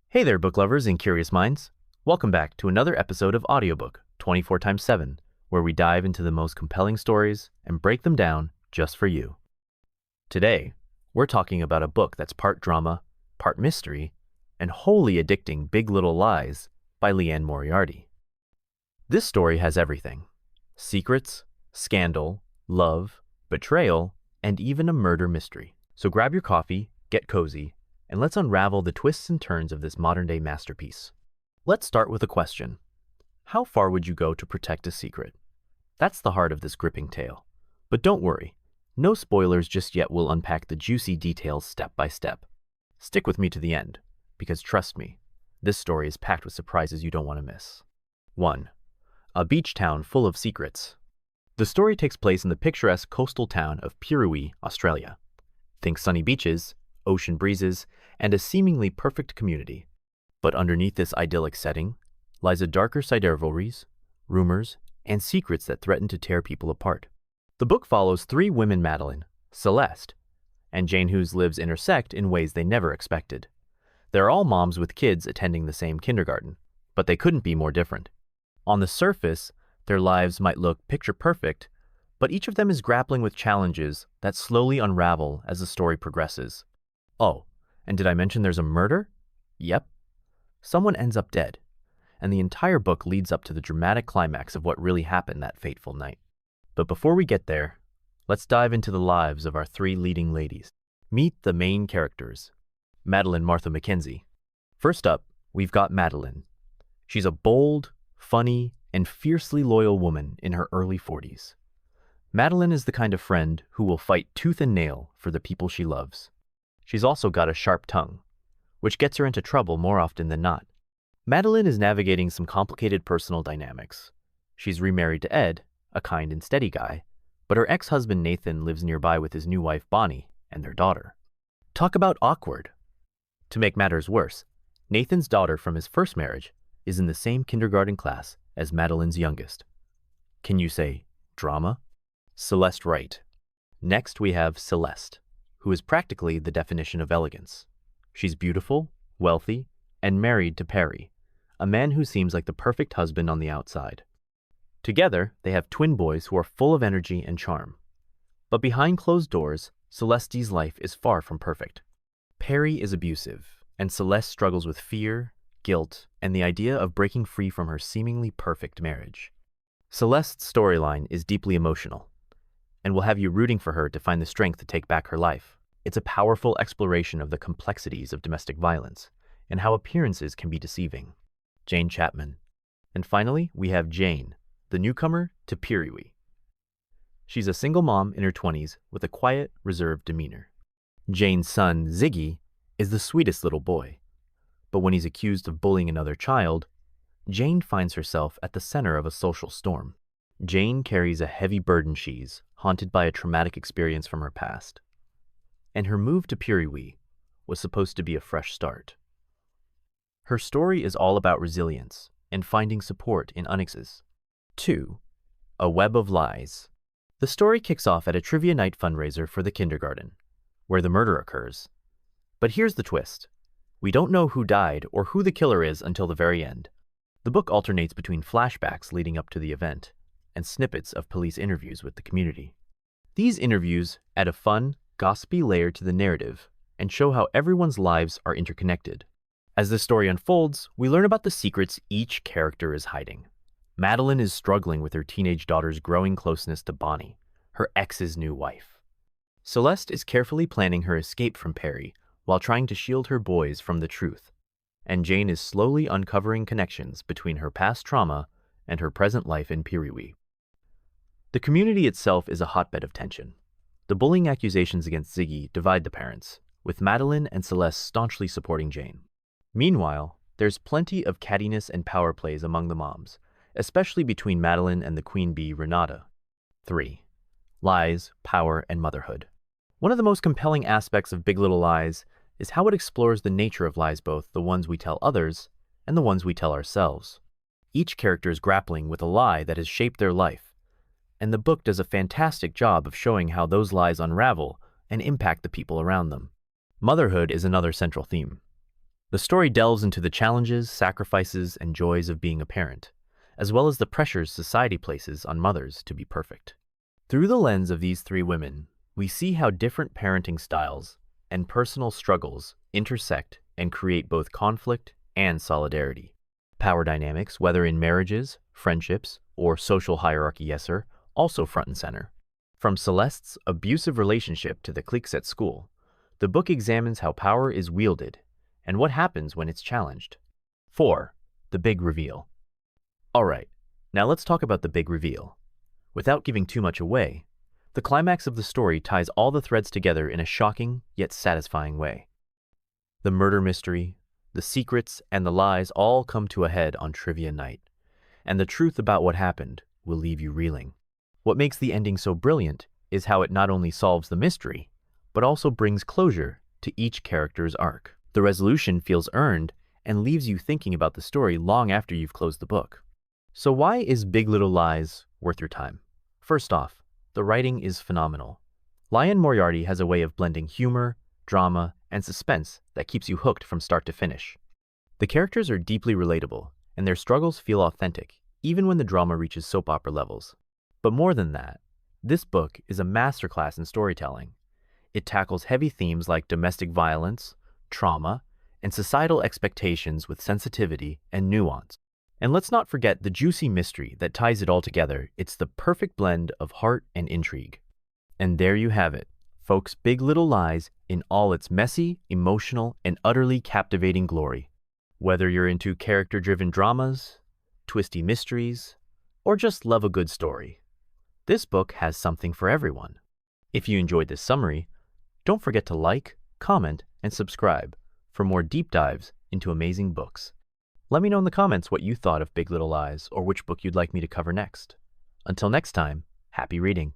Hey there, book lovers and curious minds. Welcome back to another episode of Audiobook 24 times 7, where we dive into the most compelling stories and break them down just for you. Today, we're talking about a book that's part drama, part mystery, and wholly addicting Big Little Lies by Liane Moriarty. This story has everything: secrets, scandal, love, betrayal, and even a murder mystery. So grab your coffee, get cozy, and let's unravel the twists and turns of this modern-day masterpiece. Let's start with a question. How far would you go to protect a secret? That's the heart of this gripping tale. But don't worry, no spoilers just yet. We'll unpack the juicy details step by step. Stick with me to the end, because trust me, this story is packed with surprises you don't want to miss. 1. A beach town full of secrets. The story takes place in the picturesque coastal town of Pirui, Australia. Think sunny beaches, ocean breezes, and a seemingly perfect community. But underneath this idyllic setting lies a darker side: rivalries, rumors, and secrets that threaten to tear people apart. The book follows three women: Madeline, Celeste, and Jane, whose lives intersect in ways they never expected. They're all moms with kids attending the same kindergarten, but they couldn't be more different. On the surface, their lives might look picture perfect, but each of them is grappling with challenges that slowly unravel as the story progresses. Oh, and did I mention there's a murder? Yep. Someone ends up dead, and the entire book leads up to the dramatic climax of what really happened that fateful night. But before we get there, let's dive into the lives of our three leading ladies. Meet the main characters. Madeline Martha Mackenzie. First up, we've got Madeline. She's a bold, funny, and fiercely loyal woman in her early 40s. Madeline is the kind of friend who will fight tooth and nail for the people she loves. She's also got a sharp tongue, which gets her into trouble more often than not. Madeline is navigating some complicated personal dynamics. She's remarried to Ed, a kind and steady guy, but her ex-husband Nathan lives nearby with his new wife Bonnie and their daughter. Talk about awkward. To make matters worse, Nathan's daughter from his first marriage is in the same kindergarten class as Madeline's youngest. Can you say drama? Celeste Wright. Next we have Celeste, who is practically the definition of elegance. She's beautiful, wealthy, and married to Perry, a man who seems like the perfect husband on the outside. Together, they have twin boys who are full of energy and charm. But behind closed doors, Celeste's life is far from perfect. Perry is abusive, and Celeste struggles with fear, guilt, and the idea of breaking free from her seemingly perfect marriage. Celeste's storyline is deeply emotional, and will have you rooting for her to find the strength to take back her life. It's a powerful exploration of the complexities of domestic violence and how appearances can be deceiving. Jane Chapman. And finally, we have Jane, the newcomer to Pirui. She's a single mom in her 20s with a quiet, reserved demeanor. Jane's son, Ziggy, is the sweetest little boy. But when he's accused of bullying another child, Jane finds herself at the center of a social storm. Jane carries a heavy burden. She's haunted by a traumatic experience from her past, and her move to Pirui was supposed to be a fresh start. Her story is all about resilience and finding support in unexes. 2. A Web of Lies. The story kicks off at a trivia night fundraiser for the kindergarten, where the murder occurs. But here's the twist. We don't know who died or who the killer is until the very end. The book alternates between flashbacks leading up to the event and snippets of police interviews with the community. These interviews add a fun, gossipy layer to the narrative and show how everyone's lives are interconnected. As the story unfolds, we learn about the secrets each character is hiding. Madeline is struggling with her teenage daughter's growing closeness to Bonnie, her ex's new wife. Celeste is carefully planning her escape from Perry while trying to shield her boys from the truth, and Jane is slowly uncovering connections between her past trauma and her present life in Pirui. The community itself is a hotbed of tension. The bullying accusations against Ziggy divide the parents, with Madeline and Celeste staunchly supporting Jane. Meanwhile, there's plenty of cattiness and power plays among the moms, especially between Madeline and the queen bee Renata. 3. Lies, Power, and Motherhood. One of the most compelling aspects of Big Little Lies is how it explores the nature of lies, both the ones we tell others and the ones we tell ourselves. Each character is grappling with a lie that has shaped their life, and the book does a fantastic job of showing how those lies unravel and impact the people around them. Motherhood is another central theme. The story delves into the challenges, sacrifices, and joys of being a parent, as well as the pressures society places on mothers to be perfect. Through the lens of these three women, we see how different parenting styles and personal struggles intersect and create both conflict and solidarity. Power dynamics, whether in marriages, friendships, or social hierarchy, also front and center. From Celeste's abusive relationship to the cliques at school, the book examines how power is wielded and what happens when it's challenged. 4. The big reveal. Alright, now let's talk about the big reveal. Without giving too much away, the climax of the story ties all the threads together in a shocking yet satisfying way. The murder mystery, the secrets, and the lies all come to a head on trivia night, and the truth about what happened will leave you reeling. What makes the ending so brilliant is how it not only solves the mystery, but also brings closure to each character's arc. The resolution feels earned and leaves you thinking about the story long after you've closed the book. So why is Big Little Lies worth your time? First off, the writing is phenomenal. Liane Moriarty has a way of blending humor, drama, and suspense that keeps you hooked from start to finish. The characters are deeply relatable, and their struggles feel authentic, even when the drama reaches soap opera levels. But more than that, this book is a masterclass in storytelling. It tackles heavy themes like domestic violence, trauma, and societal expectations with sensitivity and nuance. And let's not forget the juicy mystery that ties it all together. It's the perfect blend of heart and intrigue. And there you have it, folks, Big Little Lies in all its messy, emotional, and utterly captivating glory. Whether you're into character-driven dramas, twisty mysteries, or just love a good story, this book has something for everyone. If you enjoyed this summary, don't forget to like, comment, and subscribe for more deep dives into amazing books. Let me know in the comments what you thought of Big Little Lies or which book you'd like me to cover next. Until next time, happy reading.